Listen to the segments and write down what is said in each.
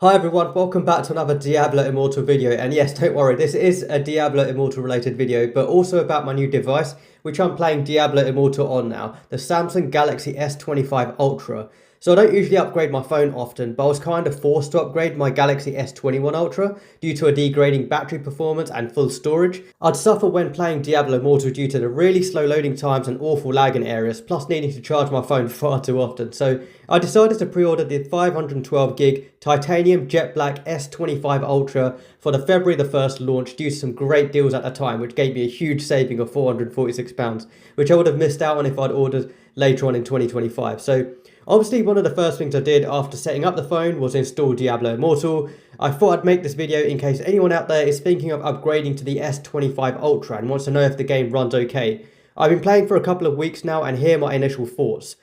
Hi everyone, welcome back to another Diablo Immortal video, and yes, don't worry, this is a Diablo Immortal related video, but also about my new device, which I'm playing Diablo Immortal on now, the Samsung Galaxy S25 Ultra. So I don't usually upgrade my phone often, but I was kind of forced to upgrade my Galaxy S21 Ultra due to a degrading battery performance and full storage. I'd suffer when playing Diablo Immortal due to the really slow loading times and awful lag in areas, plus needing to charge my phone far too often. So I decided to pre-order the 512GB titanium jet black S25 Ultra for the February the 1st launch due to some great deals at the time, which gave me a huge saving of £446, which I would have missed out on if I'd ordered later on in 2025. So obviously, one of the first things I did after setting up the phone was install Diablo Immortal. I thought I'd make this video in case anyone out there is thinking of upgrading to the S25 Ultra and wants to know if the game runs okay. I've been playing for a couple of weeks now and here are my initial thoughts.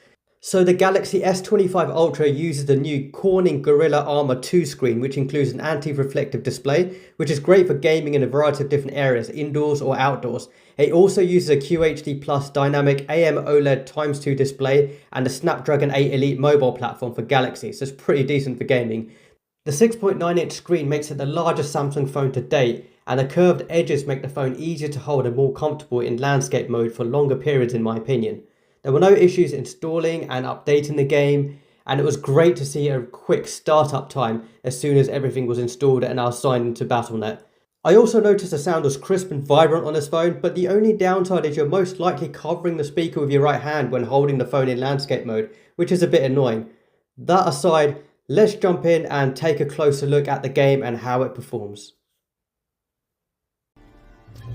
So the Galaxy S25 Ultra uses the new Corning Gorilla Armor 2 screen, which includes an anti-reflective display, which is great for gaming in a variety of different areas, indoors or outdoors. It also uses a QHD Plus dynamic AMOLED x2 display and a Snapdragon 8 Elite mobile platform for Galaxy, so it's pretty decent for gaming. The 6.9-inch screen makes it the largest Samsung phone to date, and the curved edges make the phone easier to hold and more comfortable in landscape mode for longer periods in my opinion. There were no issues installing and updating the game, and it was great to see a quick startup time as soon as everything was installed and I was signed into Battle.net. I also noticed the sound was crisp and vibrant on this phone, but the only downside is you're most likely covering the speaker with your right hand when holding the phone in landscape mode, which is a bit annoying. That aside, let's jump in and take a closer look at the game and how it performs.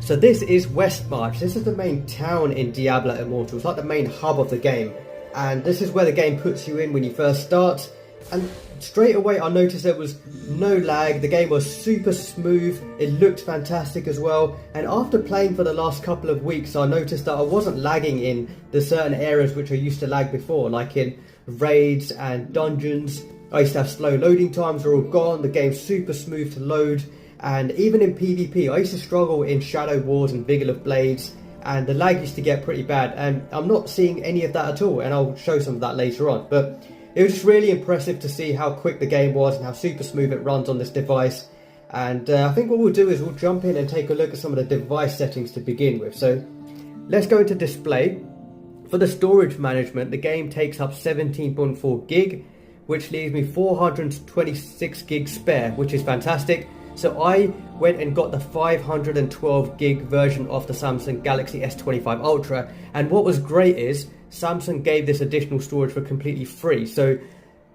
So this is Westmarch. This is the main town in Diablo Immortal. It's like the main hub of the game, and this is where the game puts you in when you first start. And straight away I noticed there was no lag, the game was super smooth, it looked fantastic as well, and after playing for the last couple of weeks I noticed that I wasn't lagging in the certain areas which I used to lag before, like in raids and dungeons. I used to have slow loading times, are all gone, the game's super smooth to load, and even in PvP I used to struggle in Shadow Wars and Vigil of Blades, and the lag used to get pretty bad, and I'm not seeing any of that at all, and I'll show some of that later on. But it was just really impressive to see how quick the game was and how super smooth it runs on this device. And I think what we'll do is we'll jump in and take a look at some of the device settings to begin with. So let's go into display. For the storage management, the game takes up 17.4 gig, which leaves me 426 gig spare, which is fantastic. So I went and got the 512 gig version of the Samsung Galaxy S25 Ultra, and what was great is Samsung gave this additional storage for completely free. So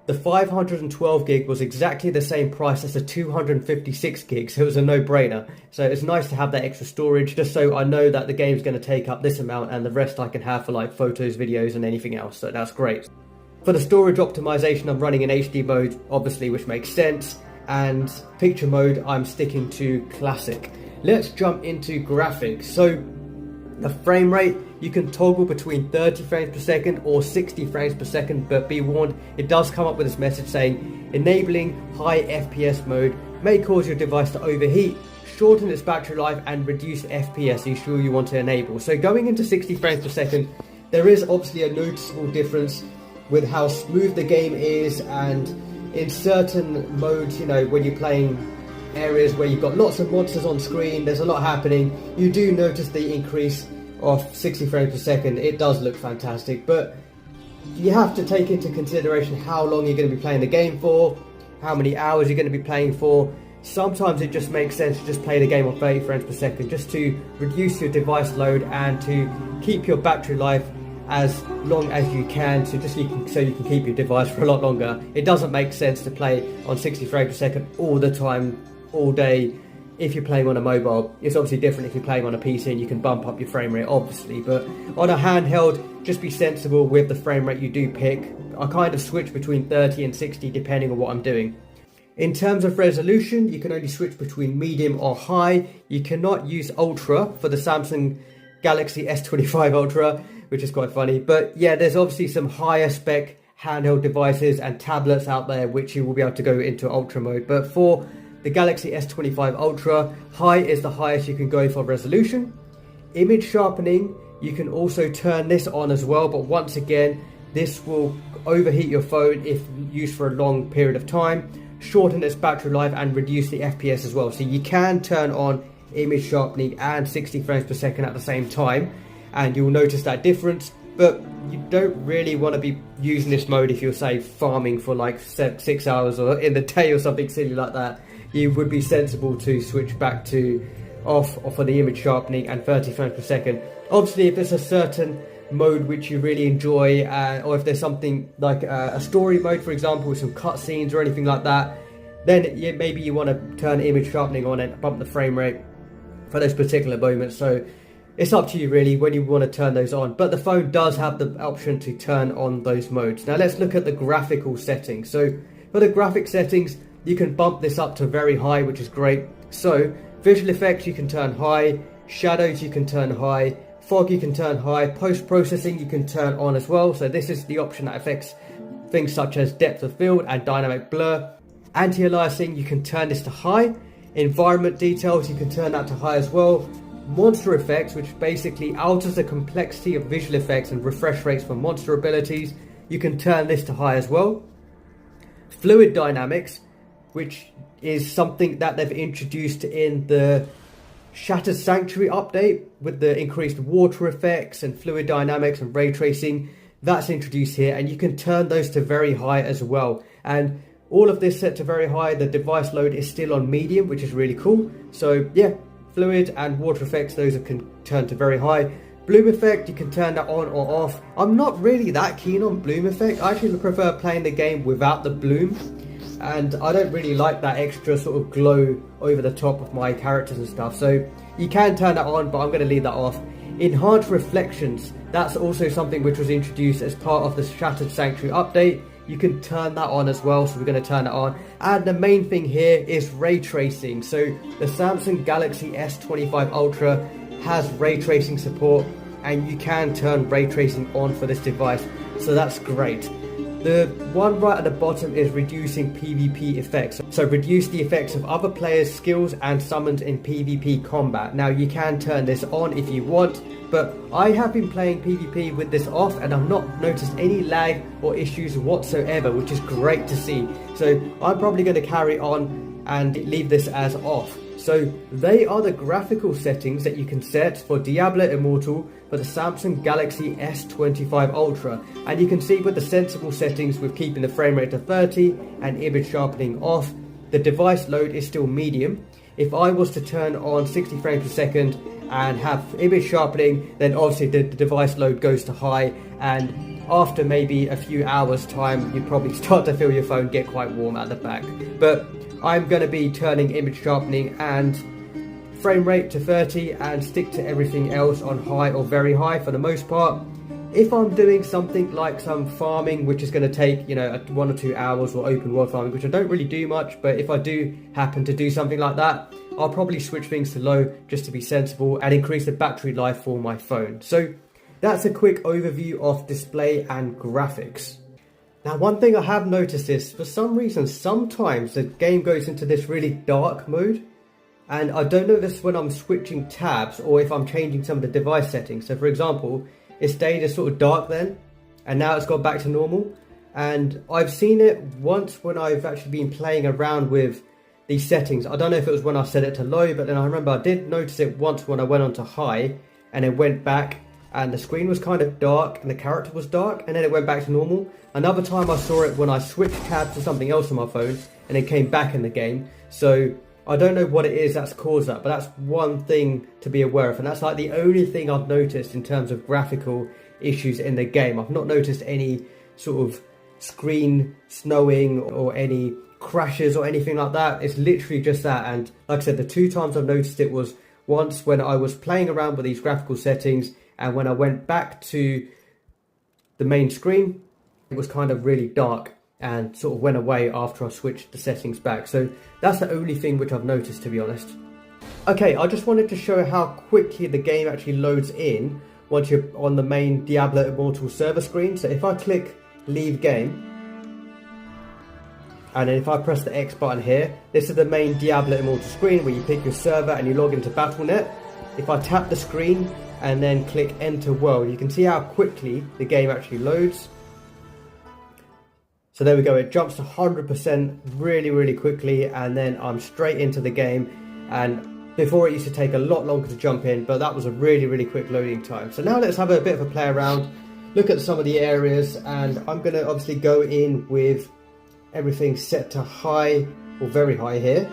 the 512 gig was exactly the same price as the 256 gigs, so it was a no-brainer. So it's nice to have that extra storage, just so I know that the game's going to take up this amount and the rest I can have for like photos, videos and anything else, so that's great. For the storage optimization, I'm running in HD mode, obviously, which makes sense, and picture mode I'm sticking to classic. Let's jump into graphics. So the frame rate, you can toggle between 30 frames per second or 60 frames per second, but be warned, it does come up with this message saying enabling high FPS mode may cause your device to overheat, shorten its battery life and reduce FPS you sure you want to enable. So going into 60 frames per second, there is obviously a noticeable difference with how smooth the game is, and in certain modes, you know, when you're playing areas where you've got lots of monsters on screen, there's a lot happening, you do notice the increase of 60 frames per second. It does look fantastic, but you have to take into consideration how long you're going to be playing the game for, how many hours you're going to be playing for. Sometimes it just makes sense to just play the game on 30 frames per second just to reduce your device load and to keep your battery life as long as you can, so you can keep your device for a lot longer. It doesn't make sense to play on 60 frames per second all the time, all day. If you're playing on a mobile, it's obviously different if you're playing on a PC and you can bump up your frame rate obviously, but on a handheld, just be sensible with the frame rate you do pick. I kind of switch between 30 and 60 depending on what I'm doing. In terms of resolution, you can only switch between medium or high. You cannot use ultra for the Samsung Galaxy S25 Ultra, which is quite funny. But yeah, there's obviously some higher spec handheld devices and tablets out there which you will be able to go into ultra mode. But for the Galaxy S25 Ultra, high is the highest you can go for resolution. Image sharpening, you can also turn this on as well, but once again, this will overheat your phone if used for a long period of time. shorten its battery life and reduce the FPS as well. So you can turn on image sharpening and 60 frames per second at the same time, and you'll notice that difference. But you don't really want to be using this mode if you're, say, farming for like 6 hours or in the day or something silly like that. You would be sensible to switch back to off for the image sharpening and 30 frames per second. Obviously, if there's a certain mode which you really enjoy, or if there's something like a story mode, for example, with some cutscenes or anything like that, then maybe you want to turn image sharpening on and bump the frame rate for those particular moments. So it's up to you really when you want to turn those on, but the phone does have the option to turn on those modes. Now let's look at the graphical settings. So for the graphic settings, you can bump this up to very high, which is great. So visual effects you can turn high, shadows you can turn high, fog you can turn high, post-processing you can turn on as well. So this is the option that affects things such as depth of field and dynamic blur. Anti-aliasing, you can turn this to high. Environment details, you can turn that to high as well. Monster effects, which basically alters the complexity of visual effects and refresh rates for monster abilities, you can turn this to high as well. Fluid dynamics, which is something that they've introduced in the Shattered Sanctuary update with the increased water effects and fluid dynamics and ray tracing, that's introduced here, and you can turn those to very high as well. And all of this set to very high. The device load is still on medium, which is really cool. So yeah, fluid and water effects, those can turn to very high. Bloom effect, you can turn that on or off. I'm not really that keen on bloom effect. I actually prefer playing the game without the bloom, and I don't really like that extra sort of glow over the top of my characters and stuff. So you can turn that on, but I'm going to leave that off. Enhanced reflections, that's also something which was introduced as part of the Shattered Sanctuary update. You can turn that on as well, so we're going to turn that on. And the main thing here is ray tracing. So the Samsung Galaxy S25 Ultra has ray tracing support, and you can turn ray tracing on for this device, so that's great. The one right at the bottom is reducing PvP effects. So reduce the effects of other players' skills and summons in PvP combat. Now you can turn this on if you want, but I have been playing PvP with this off and I've not noticed any lag or issues whatsoever, which is great to see. So I'm probably going to carry on and leave this as off. So they are the graphical settings that you can set for Diablo Immortal for the Samsung Galaxy S25 Ultra. And you can see with the sensible settings, with keeping the frame rate to 30 and image sharpening off, the device load is still medium. If I was to turn on 60 frames per second and have image sharpening, then obviously the device load goes to high, and after maybe a few hours time, you probably start to feel your phone get quite warm at the back. But I'm going to be turning image sharpening and frame rate to 30 and stick to everything else on high or very high for the most part. If I'm doing something like some farming, which is going to take, 1 or 2 hours, or open world farming, which I don't really do much, but if I do happen to do something like that, I'll probably switch things to low just to be sensible and increase the battery life for my phone. So that's a quick overview of display and graphics. Now, one thing I have noticed is, for some reason, sometimes the game goes into this really dark mode. And I don't know if this is when I'm switching tabs or if I'm changing some of the device settings. So for example, it stayed as sort of dark then, and now it's gone back to normal. And I've seen it once when I've actually been playing around with these settings. I don't know if it was when I set it to low, but then I remember I did notice it once when I went on to high, and it went back and the screen was kind of dark and the character was dark, and then it went back to normal. Another time I saw it when I switched tabs to something else on my phone, and it came back in the game. So I don't know what it is that's caused that, but that's one thing to be aware of, and that's like the only thing I've noticed in terms of graphical issues in the game. I've not noticed any sort of screen snowing or any crashes or anything like that. It's literally just that. And like I said, the 2 times I've noticed it was once when I was playing around with these graphical settings, and when I went back to the main screen, it was kind of really dark and sort of went away after I switched the settings back. So that's the only thing which I've noticed, to be honest. Okay, I just wanted to show how quickly the game actually loads in once you're on the main Diablo Immortal server screen. So if I click leave game, and then if I press the X button here, this is the main Diablo Immortal screen where you pick your server and you log into Battle.net. If I tap the screen and then click enter world, you can see how quickly the game actually loads. So there we go, it jumps to 100% really quickly, and then I'm straight into the game. And before it used to take a lot longer to jump in, but that was a really quick loading time. So now let's have a bit of a play around, look at some of the areas, and I'm going to obviously go in with everything set to high or very high here.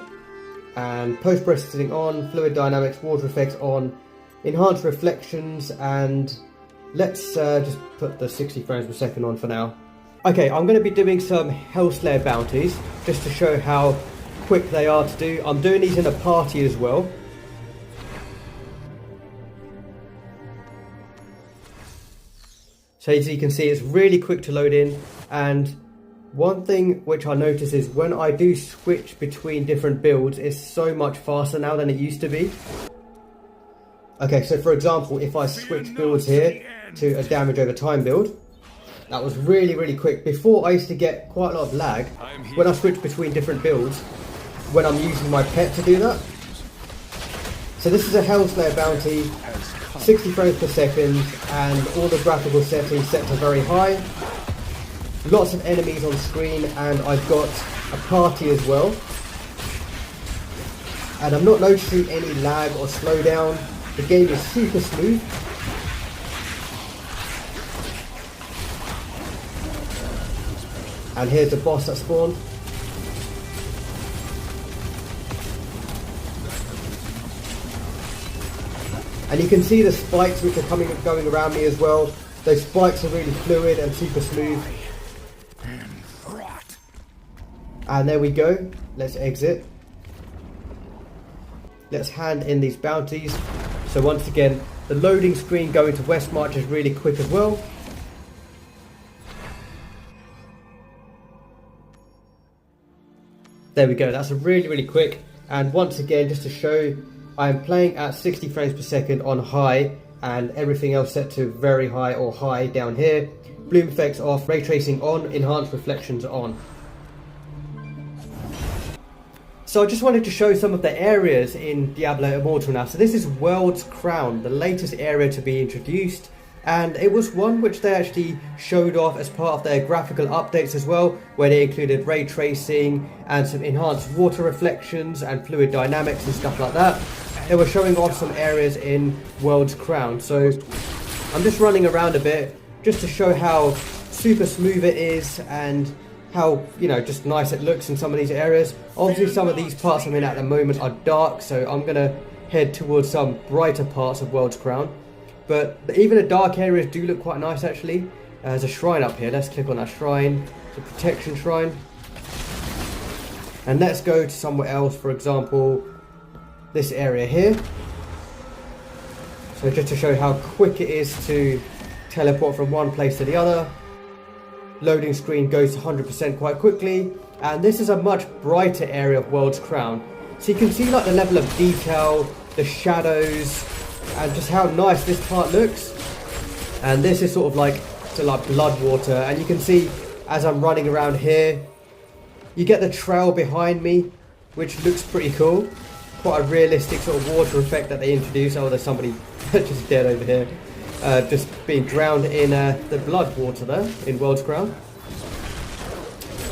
And post-processing on, fluid dynamics, water effects on, enhanced reflections, and let's just put the 60 frames per second on for now. Okay, I'm going to be doing some Hellslayer Bounties, just to show how quick they are to do. I'm doing these in a party as well. So as you can see, it's really quick to load in, and one thing which I notice is when I do switch between different builds, it's so much faster now than it used to be. Okay, so for example, if I switch builds here to a damage over time build, that was really quick. Before, I used to get quite a lot of lag when I switch between different builds when I'm using my pet to do that. So this is a Hellslayer Bounty, 60 frames per second, and all the graphical settings set to very high. Lots of enemies on screen, and I've got a party as well. And I'm not noticing any lag or slowdown. The game is super smooth. And here's the boss that spawned. And you can see the spikes which are going around me as well. Those spikes are really fluid and super smooth. And there we go. Let's exit. Let's hand in these bounties. So once again, the loading screen going to Westmarch is really quick as well. There we go, that's a really quick. And once again, just to show, I am playing at 60 frames per second on high, and everything else set to very high or high down here. Bloom effects off, ray tracing on, enhanced reflections on. So I just wanted to show some of the areas in Diablo Immortal now. So this is World's Crown, the latest area to be introduced. And it was one which they actually showed off as part of their graphical updates as well, where they included ray tracing and some enhanced water reflections and fluid dynamics and stuff like that. They were showing off some areas in World's Crown. So I'm just running around a bit just to show how super smooth it is and how, you know, just nice it looks in some of these areas. Obviously some of these parts I'm in at the moment are dark, so I'm going to head towards some brighter parts of World's Crown. But even the dark areas do look quite nice actually. There's a shrine up here. Let's click on that shrine. It's a protection shrine. And let's go to somewhere else, for example, this area here. So just to show how quick it is to teleport from one place to the other. Loading screen goes to 100% quite quickly. And this is a much brighter area of World's Crown. So you can see like the level of detail, the shadows, and just how nice this part looks. And this is sort of like blood water, and you can see as I'm running around here, you get the trail behind me, which looks pretty cool. Quite a realistic sort of water effect that they introduce. Oh, there's somebody just dead over here, just being drowned in the blood water there in World's Crown.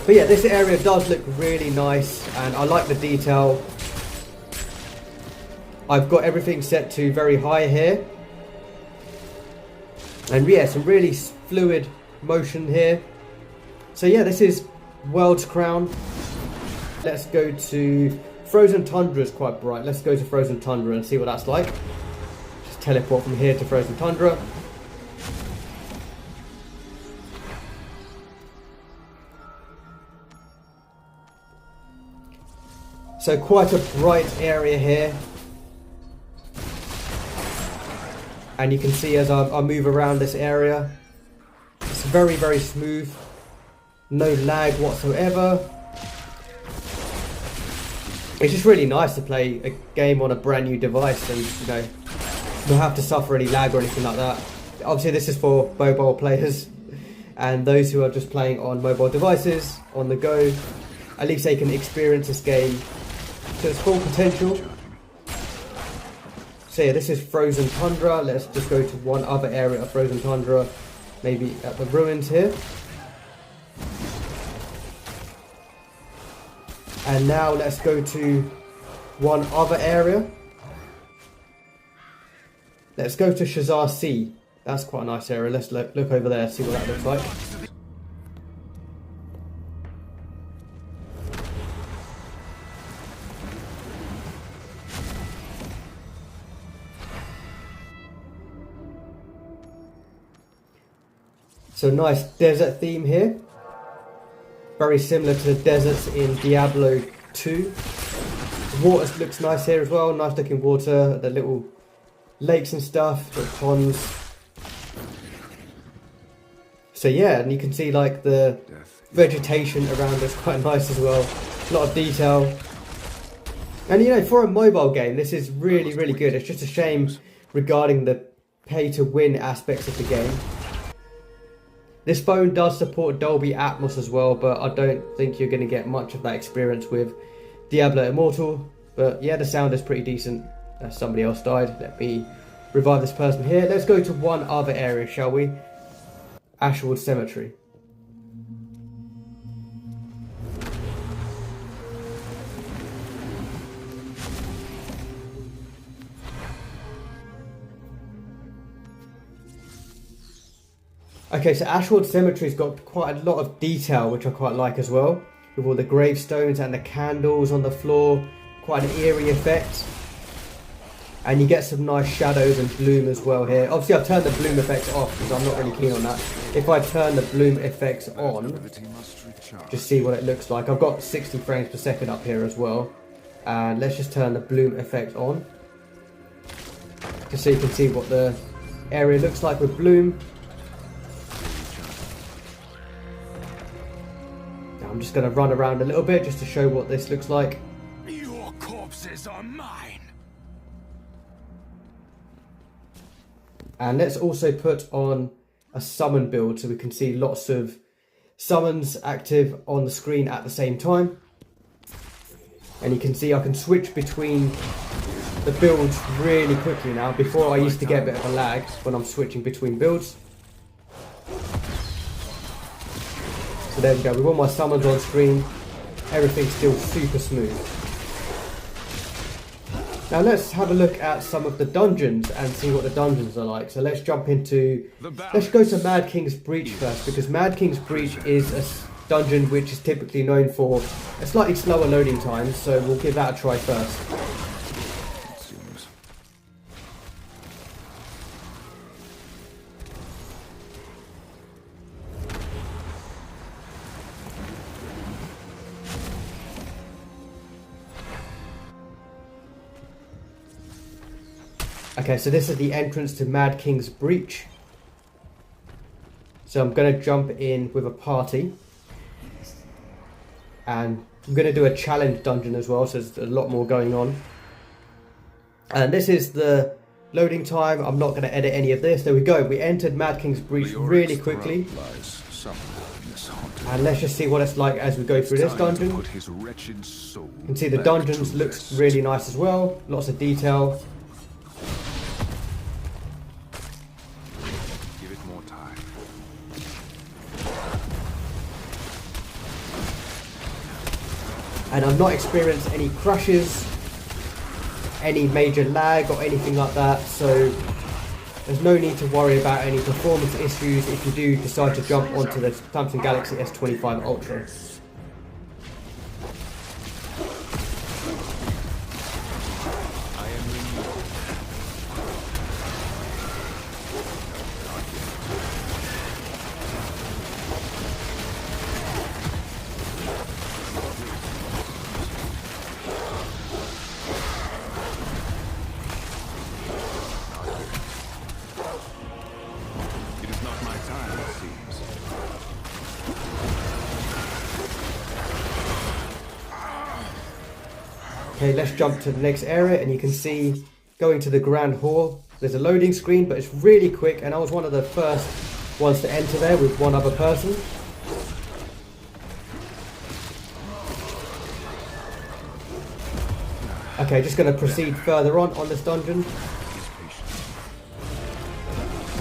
But yeah, this area does look really nice, and I like the detail. I've got everything set to very high here. And yeah, some really fluid motion here. So yeah, this is World's Crown. Let's go to Frozen Tundra. Is quite bright. Let's go to Frozen Tundra and see what that's like. Just teleport from here to Frozen Tundra. So quite a bright area here. And you can see as I move around this area, it's very smooth, no lag whatsoever. It's just really nice to play a game on a brand new device and, you know, not have to suffer any lag or anything like that. Obviously this is for mobile players and those who are just playing on mobile devices, on the go. At least they can experience this game to its full potential. So yeah, this is Frozen Tundra. Let's just go to one other area of Frozen Tundra, maybe at the ruins here. And now let's go to one other area. Let's go to Shassar Sea. That's quite a nice area. Let's look over there, see what that looks like. So nice desert theme here. Very similar to the deserts in Diablo 2. The water looks nice here as well. Nice looking water. The little lakes and stuff. The ponds. So yeah, and you can see like the vegetation around us quite nice as well. A lot of detail. And you know, for a mobile game, this is really, really good. It's just a shame regarding the pay to win aspects of the game. This phone does support Dolby Atmos as well, but I don't think you're going to get much of that experience with Diablo Immortal. But yeah, the sound is pretty decent. Somebody else died. Let me revive this person here. Let's go to one other area, shall we? Ashwold Cemetery. Okay, so Ashwold Cemetery's got quite a lot of detail, which I quite like as well. With all the gravestones and the candles on the floor. Quite an eerie effect. And you get some nice shadows and bloom as well here. Obviously I've turned the bloom effects off because I'm not really keen on that. If I turn the bloom effects on, just see what it looks like. I've got 60 frames per second up here as well. And let's just turn the bloom effect on. Just so you can see what the area looks like with bloom. I'm just going to run around a little bit just to show what this looks like. Your corpses are mine. And let's also put on a summon build so we can see lots of summons active on the screen at the same time. And you can see I can switch between the builds really quickly now. Before I used to get a bit of a lag when I'm switching between builds. So there we go, with all my summons on screen, everything's still super smooth. Now let's have a look at some of the dungeons and see what the dungeons are like. So let's jump into, let's go to Mad King's Breach first, because Mad King's Breach is a dungeon which is typically known for a slightly slower loading time, so we'll give that a try first. Okay, so this is the entrance to Mad King's Breach. So I'm going to jump in with a party. And I'm going to do a challenge dungeon as well, so there's a lot more going on. And this is the loading time. I'm not going to edit any of this. There we go. We entered Mad King's Breach really quickly. And let's just see what it's like as we go through this dungeon. You can see the dungeons looks really nice as well. Lots of detail. And I've not experienced any crashes, any major lag or anything like that, so there's no need to worry about any performance issues if you do decide to jump onto the Samsung Galaxy S25 Ultra. Okay, let's jump to the next area, and you can see going to the Grand Hall. There's a loading screen, but it's really quick, and I was one of the first ones to enter there with one other person. Okay, just going to proceed further on this dungeon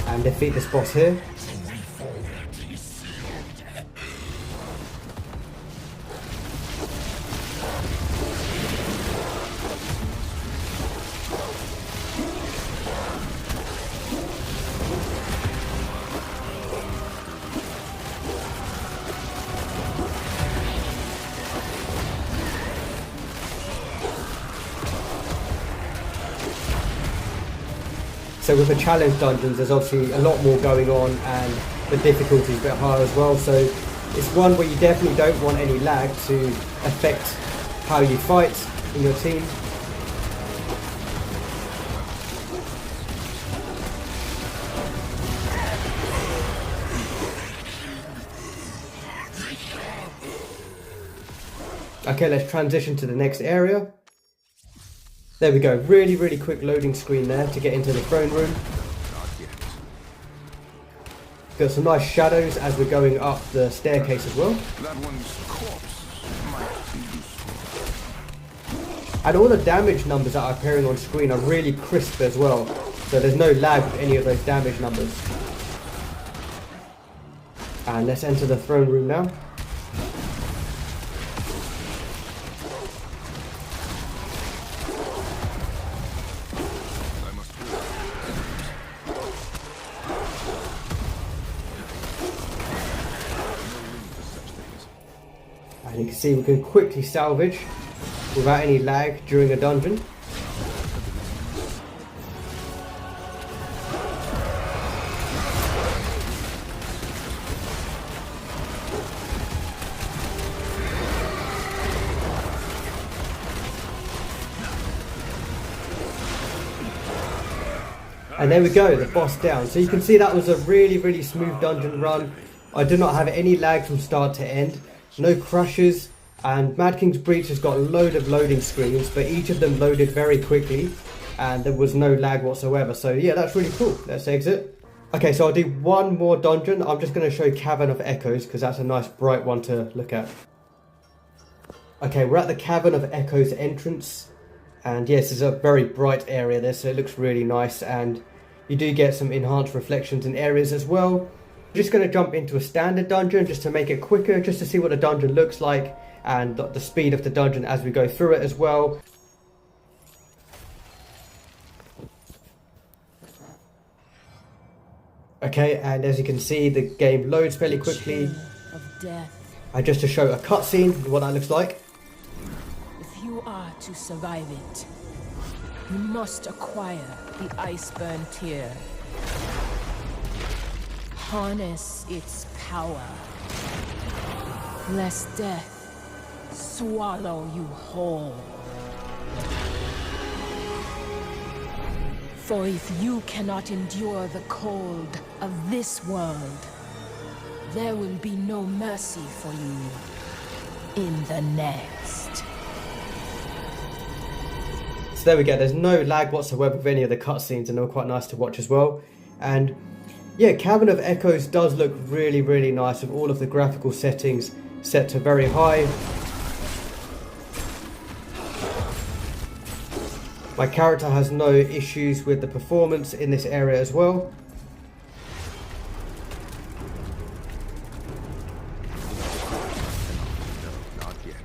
and defeat this boss here. So with the challenge dungeons, there's obviously a lot more going on and the difficulty is a bit higher as well. So it's one where you definitely don't want any lag to affect how you fight in your team. Okay, let's transition to the next area. There we go, really quick loading screen there to get into the throne room. Got some nice shadows as we're going up the staircase as well. That one's corpse might be useful. And all the damage numbers that are appearing on screen are really crisp as well. So there's no lag with any of those damage numbers. And let's enter the throne room now. And you can see we can quickly salvage without any lag during a dungeon. And there we go, the boss down. So you can see that was a really smooth dungeon run. I did not have any lag from start to end. No crashes, and Mad King's Breach has got a load of loading screens, but each of them loaded very quickly and there was no lag whatsoever. So yeah, that's really cool. Let's exit. Okay, so I'll do one more dungeon. I'm just going to show Cavern of Echoes because that's a nice bright one to look at. Okay, we're at the Cavern of Echoes entrance, and yes, it's a very bright area there, so it looks really nice, and you do get some enhanced reflections in areas as well. I'm just going to jump into a standard dungeon just to make it quicker, just to see what the dungeon looks like and the speed of the dungeon as we go through it as well. Okay, and as you can see, the game loads fairly quickly. And just to show a cutscene, what that looks like. If you are to survive it, you must acquire the Iceburn Tear. Harness its power, lest death swallow you whole. For if you cannot endure the cold of this world, there will be no mercy for you in the next. So there we go, there's no lag whatsoever with any of the cutscenes, and they were quite nice to watch as well. And yeah, Cavern of Echoes does look really nice with all of the graphical settings set to very high. My character has no issues with the performance in this area as well. Not yet.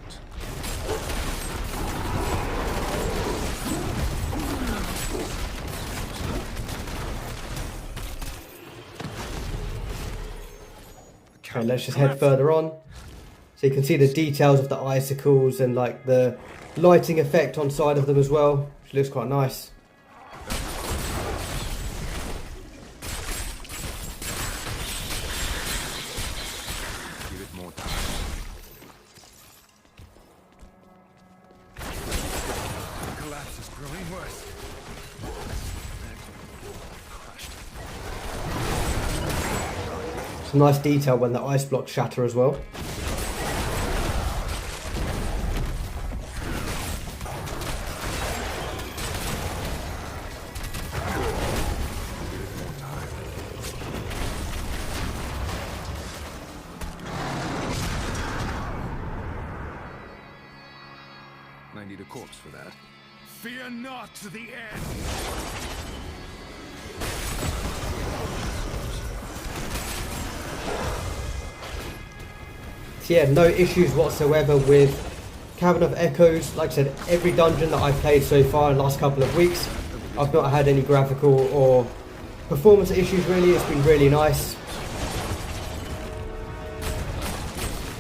Okay, let's just head further on. So you can see the details of the icicles and like the lighting effect on side of them as well, which looks quite nice. Give it more time. The collapse is growing worse. Some nice detail when the ice blocks shatter as well. I need a corpse for that. Fear not the end. So yeah, no issues whatsoever with Cavern of Echoes. Like I said, every dungeon that I've played so far in the last couple of weeks, I've not had any graphical or performance issues really. It's been really nice.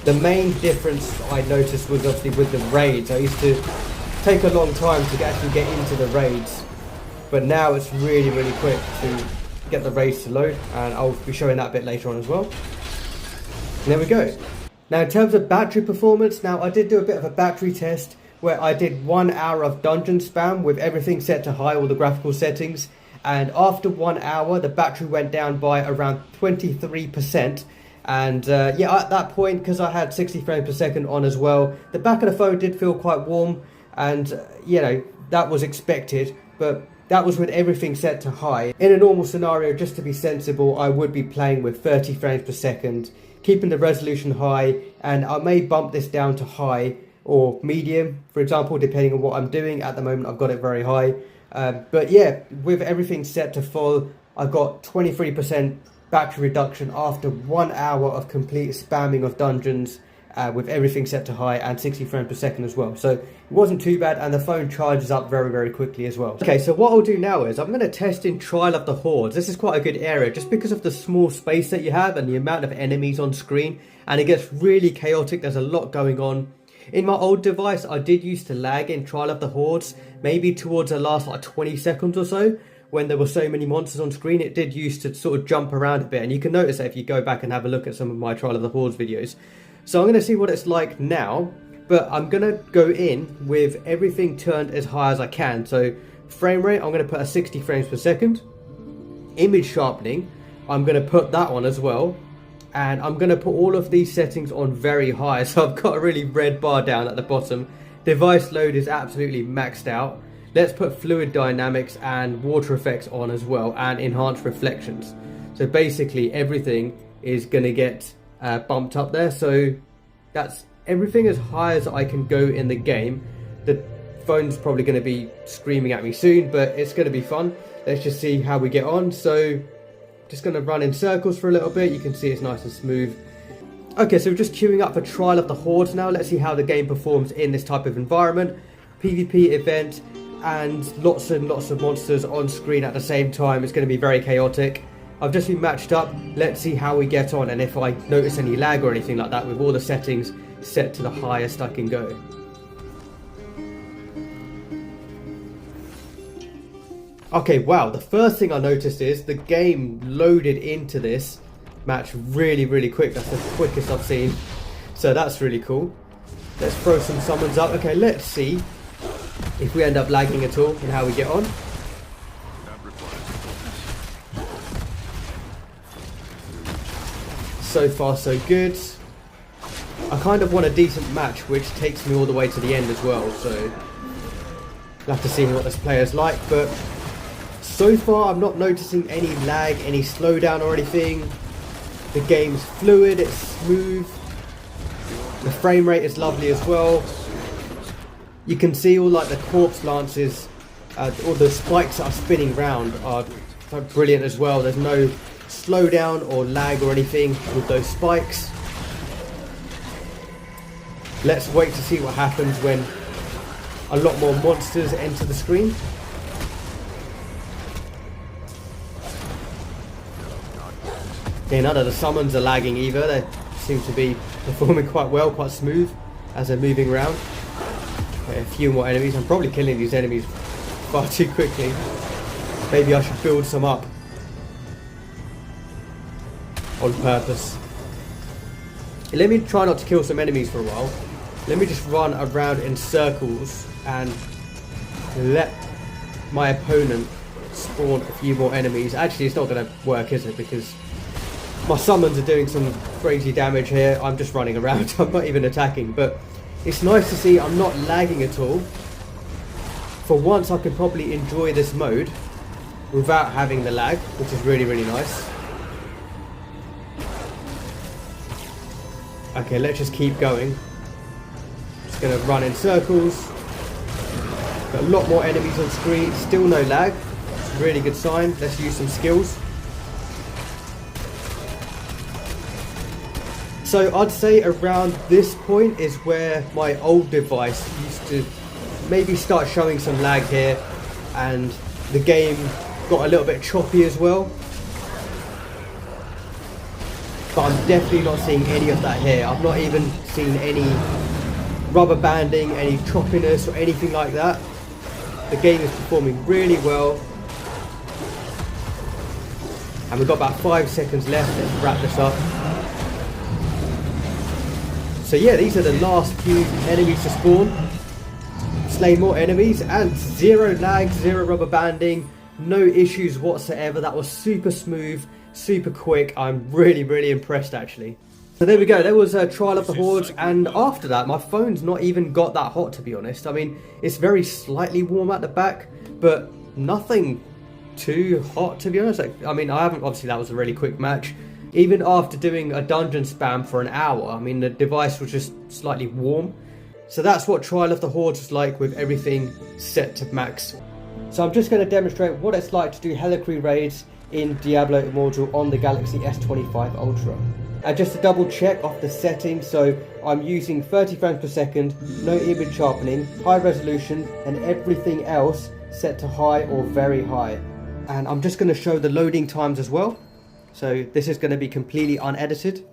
The main difference I noticed was obviously with the raids. I used to take a long time to actually get into the raids. but now it's really, really quick to get the raids to load, and I'll be showing that a bit later on as well. And there we go. Now in terms of battery performance, now I did do a bit of a battery test where I did 1 hour of dungeon spam with everything set to high, all the graphical settings, and after 1 hour the battery went down by around 23%. And yeah, at that point, because I had 60 frames per second on as well, the back of the phone did feel quite warm, and you know, that was expected, but that was with everything set to high. In a normal scenario, just to be sensible, I would be playing with 30 frames per second, keeping the resolution high, and I may bump this down to high or medium, for example, depending on what I'm doing. At the moment I've got it very high, but yeah, with everything set to full, I got 23% battery reduction after 1 hour of complete spamming of dungeons, with everything set to high and 60 frames per second as well. So it wasn't too bad, and the phone charges up very, very quickly as well. Okay, so what I'll do now is I'm going to test in Trial of the Hordes. This is quite a good area just because of the small space that you have and the amount of enemies on screen, and it gets really chaotic. There's a lot going on. In my old device, I did used to lag in Trial of the Hordes, maybe towards the last like 20 seconds or so, when there were so many monsters on screen. It did used to sort of jump around a bit, and you can notice that if you go back and have a look at some of my Trial of the Hordes videos. So I'm going to see what it's like now, but I'm going to go in with everything turned as high as I can. So frame rate, I'm going to put a 60 frames per second. Image sharpening, I'm going to put that on as well. And I'm going to put all of these settings on very high, so I've got a really red bar down at the bottom. Device load is absolutely maxed out. Let's put fluid dynamics and water effects on as well, and enhanced reflections. So basically everything is going to get bumped up there. So that's everything as high as I can go in the game. The phone's probably going to be screaming at me soon, but it's going to be fun. Let's just see how we get on. So just going to run in circles for a little bit. You can see it's nice and smooth. Okay, so we're just queuing up for Trial of the Hordes now. Let's see how the game performs in this type of environment. PvP event and lots of monsters on screen at the same time. It's going to be very chaotic. I've just been matched up. Let's see how we get on and if I notice any lag or anything like that with all the settings set to the highest I can go. Okay, wow, the first thing I noticed is the game loaded into this match really, really quick. That's the quickest I've seen. So that's really cool. Let's throw some summons up. Okay, let's see if we end up lagging at all and how we get on. So far so good. I kind of want a decent match which takes me all the way to the end as well, so we'll have to see what this player's like, but so far I'm not noticing any lag, any slowdown or anything. The game's fluid, it's smooth, the frame rate is lovely as well. You can see all like the corpse lances, all the spikes that are spinning around are brilliant as well. There's no slowdown or lag or anything with those spikes. Let's wait to see what happens when a lot more monsters enter the screen. Okay, none of the summons are lagging either. They seem to be performing quite well, quite smooth as they're moving around. Okay, a few more enemies. I'm probably killing these enemies far too quickly. Maybe I should build some up on purpose. Let me try not to kill some enemies for a while. Let me just run around in circles and let my opponent spawn a few more enemies. Actually, it's not going to work, is it? Because my summons are doing some crazy damage here. I'm just running around. I'm not even attacking. But it's nice to see I'm not lagging at all. For once, I can probably enjoy this mode without having the lag, which is really, really nice. Okay, let's just keep going. Just going to run in circles. Got a lot more enemies on screen. Still no lag. It's a really good sign. Let's use some skills. So I'd say around this point is where my old device used to maybe start showing some lag here, and the game got a little bit choppy as well. But I'm definitely not seeing any of that here. I've not even seen any rubber banding, any choppiness or anything like that. The game is performing really well. And we've got about 5 seconds left. Let's wrap this up. So yeah, these are the last few enemies to spawn. Slay more enemies and 0 lag, 0 rubber banding, no issues whatsoever. That was super smooth, super quick. I'm really impressed actually. So there we go, there was a trial of the Hordes, and after that my phone's not even got that hot, to be honest. I mean, it's very slightly warm at the back, but nothing too hot, to be honest. I mean, I haven't, obviously that was a really quick match. Even after doing a dungeon spam for an hour, I mean, the device was just slightly warm. So that's what Trial of the Hordes was like with everything set to max. So I'm just going to demonstrate what it's like to do Helliquary raids in Diablo Immortal on the Galaxy S25 Ultra. And just to double check off the settings, so I'm using 30 frames per second, no image sharpening, high resolution, and everything else set to high or very high. And I'm just going to show the loading times as well. So this is going to be completely unedited.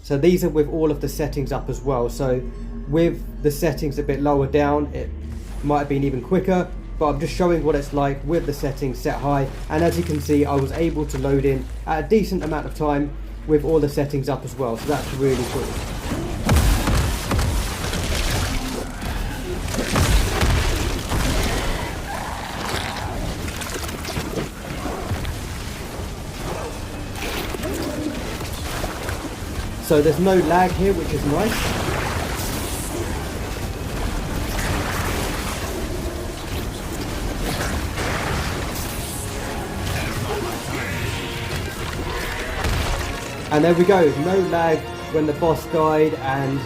So these are with all of the settings up as well. So with the settings a bit lower down, it might have been even quicker, but I'm just showing what it's like with the settings set high. And as you can see, I was able to load in at a decent amount of time with all the settings up as well. So that's really cool. So there's no lag here, which is nice. And there we go, no lag when the boss died, and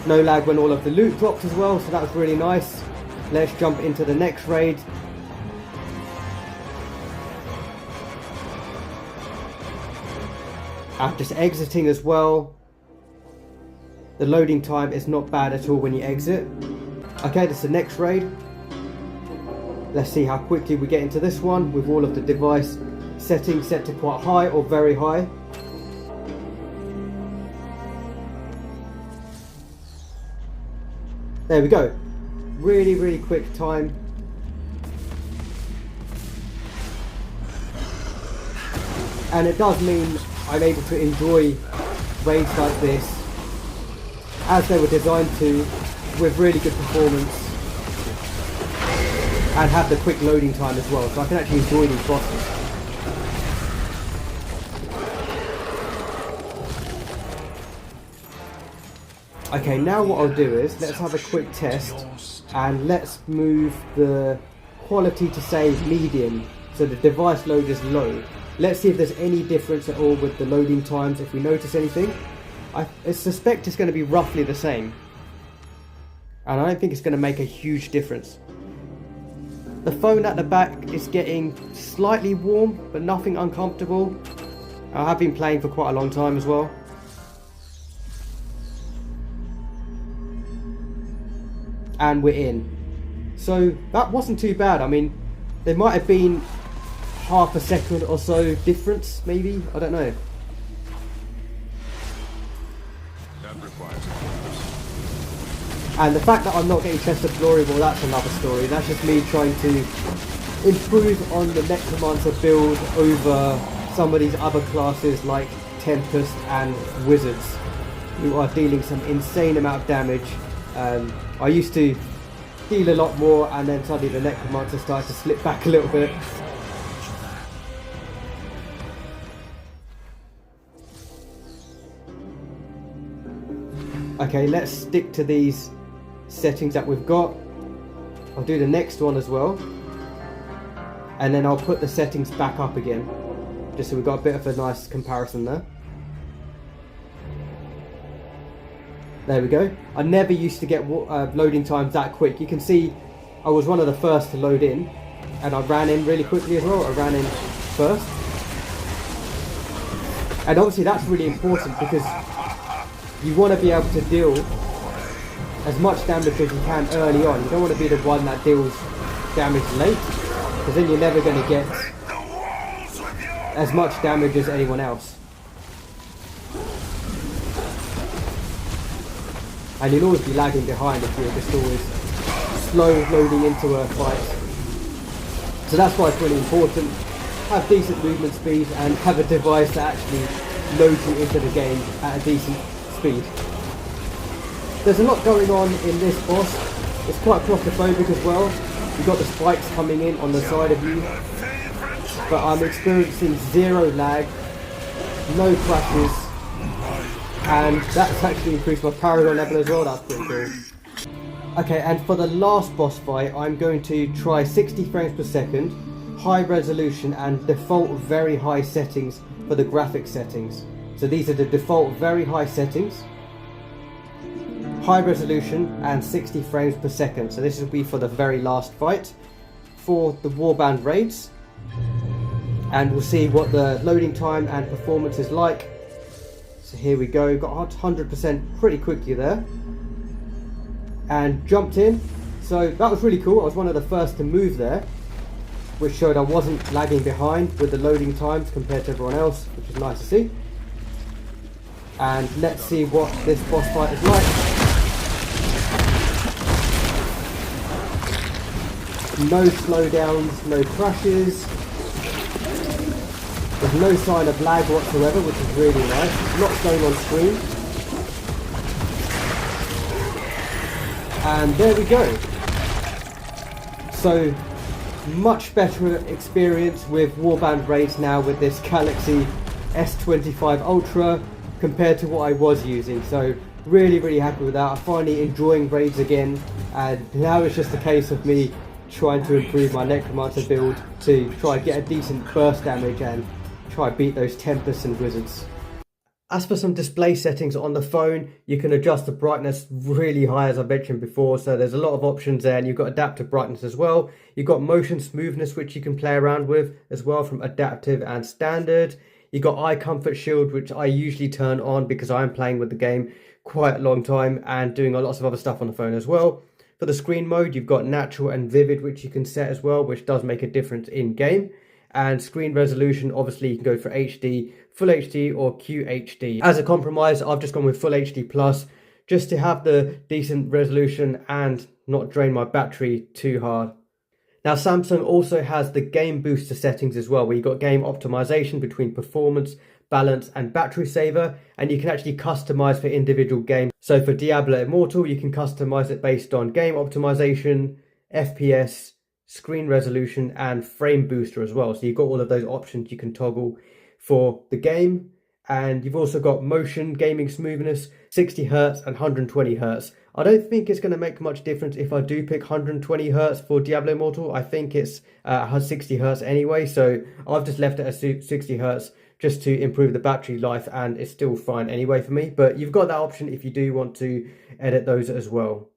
no lag when all of the loot dropped as well, so that was really nice. Let's jump into the next raid. I'm just exiting as well. The loading time is not bad at all when you exit. Okay, this is the next raid. Let's see how quickly we get into this one with all of the device settings set to quite high or very high. There we go. Really quick time. And it does mean I'm able to enjoy raids like this as they were designed to, with really good performance, and have the quick loading time as well, so I can actually enjoy these bosses. Okay, now what I'll do is, let's have a quick test, and let's move the quality to say medium, so the device load is low. Let's see if there's any difference at all with the loading times, if we notice anything. I suspect it's going to be roughly the same. And I don't think it's going to make a huge difference. The phone at the back is getting slightly warm, but nothing uncomfortable. I have been playing for quite a long time as well. And we're in. So that wasn't too bad. I mean, there might have been half a second or so difference, maybe, I don't know. And the fact that I'm not getting Chest of Glory, well, that's another story. That's just me trying to improve on the Necromancer build over some of these other classes like Tempest and Wizards, who are dealing some insane amount of damage. I used to deal a lot more, and then suddenly the Necromancer started to slip back a little bit. Okay, let's stick to these settings that we've got. I'll do the next one as well, and then I'll put the settings back up again, just so we've got a bit of a nice comparison there. There we go. I never used to get loading times that quick. You can see I was one of the first to load in, and I ran in really quickly as well. I ran in first, and obviously that's really important because you want to be able to deal as much damage as you can early on. You don't want to be the one that deals damage late, because then you're never going to get as much damage as anyone else. And you'll always be lagging behind if you're just always slow loading into a fight. So that's why it's really important. Have decent movement speed and have a device that actually loads you into the game at a decent speed. There's a lot going on in this boss. It's quite claustrophobic as well. You've got the spikes coming in on the side of you. But I'm experiencing zero lag, no crashes, and that's actually increased my paragon level as well. That's pretty cool. Okay, and for the last boss fight, I'm going to try 60 frames per second, high resolution and default very high settings for the graphic settings. So these are the default very high settings, high resolution and 60 frames per second. So this will be for the very last fight for the warband raids. And we'll see what the loading time and performance is like. So here we go, got 100% pretty quickly there. And jumped in. So that was really cool. I was one of the first to move there, which showed I wasn't lagging behind with the loading times compared to everyone else, which is nice to see. And let's see what this boss fight is like. No slowdowns, no crashes. There's no sign of lag whatsoever, which is really nice. Lots going on screen. And there we go. So, much better experience with warband raids now with this Galaxy S25 Ultra compared to what I was using. So, really happy with that. I'm finally enjoying raids again. And now it's just a case of me trying to improve my Necromancer build to try and get a decent burst damage and try and beat those Tempests and Wizards. As for some display settings on the phone, you can adjust the brightness really high as I mentioned before, so there's a lot of options there, and you've got adaptive brightness as well. You've got motion smoothness which you can play around with as well from adaptive and standard. You've got eye comfort shield which I usually turn on because I'm playing with the game quite a long time and doing lots of other stuff on the phone as well. For the screen mode, you've got natural and vivid which you can set as well, which does make a difference in game. And screen resolution, obviously you can go for HD, Full HD or QHD. As a compromise, I've just gone with Full HD Plus just to have the decent resolution and not drain my battery too hard. Now Samsung also has the Game Booster settings as well, where you've got game optimization between performance, balance and battery saver, and you can actually customize for individual games. So for Diablo Immortal, you can customize it based on game optimization, FPS, screen resolution and frame booster as well. So you've got all of those options you can toggle for the game. And you've also got motion, gaming smoothness, 60Hz and 120Hz. I don't think it's going to make much difference if I do pick 120Hz for Diablo Immortal. I think it's 60Hz anyway, so I've just left it at 60Hz just to improve the battery life, and it's still fine anyway for me. But you've got that option if you do want to edit those as well.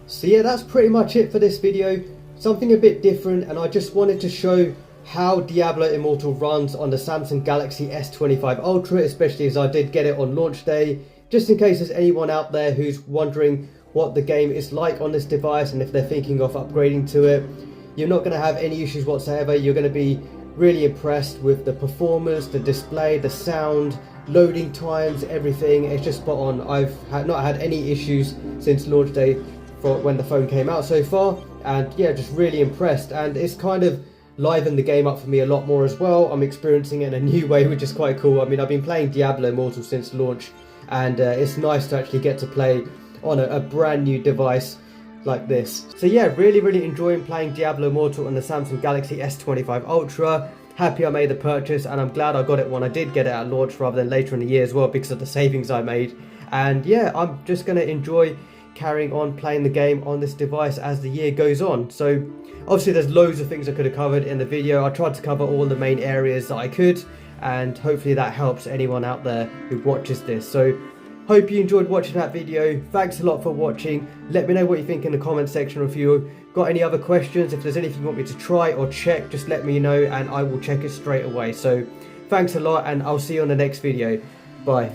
So yeah, that's pretty much it for this video. Something a bit different, and I just wanted to show how Diablo Immortal runs on the Samsung Galaxy S25 Ultra, especially as I did get it on launch day, just in case there's anyone out there who's wondering what the game is like on this device and if they're thinking of upgrading to it. You're not going to have any issues whatsoever. You're going to be really impressed with the performance, the display, the sound, loading times, everything. It's just spot on. I've not had any issues since launch day for when the phone came out so far, and yeah, just really impressed. And it's kind of livened the game up for me a lot more as well. I'm experiencing it in a new way, which is quite cool. I mean, I've been playing Diablo Immortal since launch, and it's nice to actually get to play on a brand new device like this. So yeah, really enjoying playing Diablo Immortal on the Samsung Galaxy S25 Ultra. Happy I made the purchase, and I'm glad I got it when I did get it at launch rather than later in the year as well, because of the savings I made. And yeah, I'm just going to enjoy carrying on playing the game on this device as the year goes on. So obviously there's loads of things I could have covered in the video. I tried to cover all the main areas that I could, and hopefully that helps anyone out there who watches this. So hope you enjoyed watching that video. Thanks a lot for watching. Let me know what you think in the comment section, or if you got any other questions, if there's anything you want me to try or check, just let me know and I will check it straight away. So thanks a lot, and I'll see you on the next video. Bye.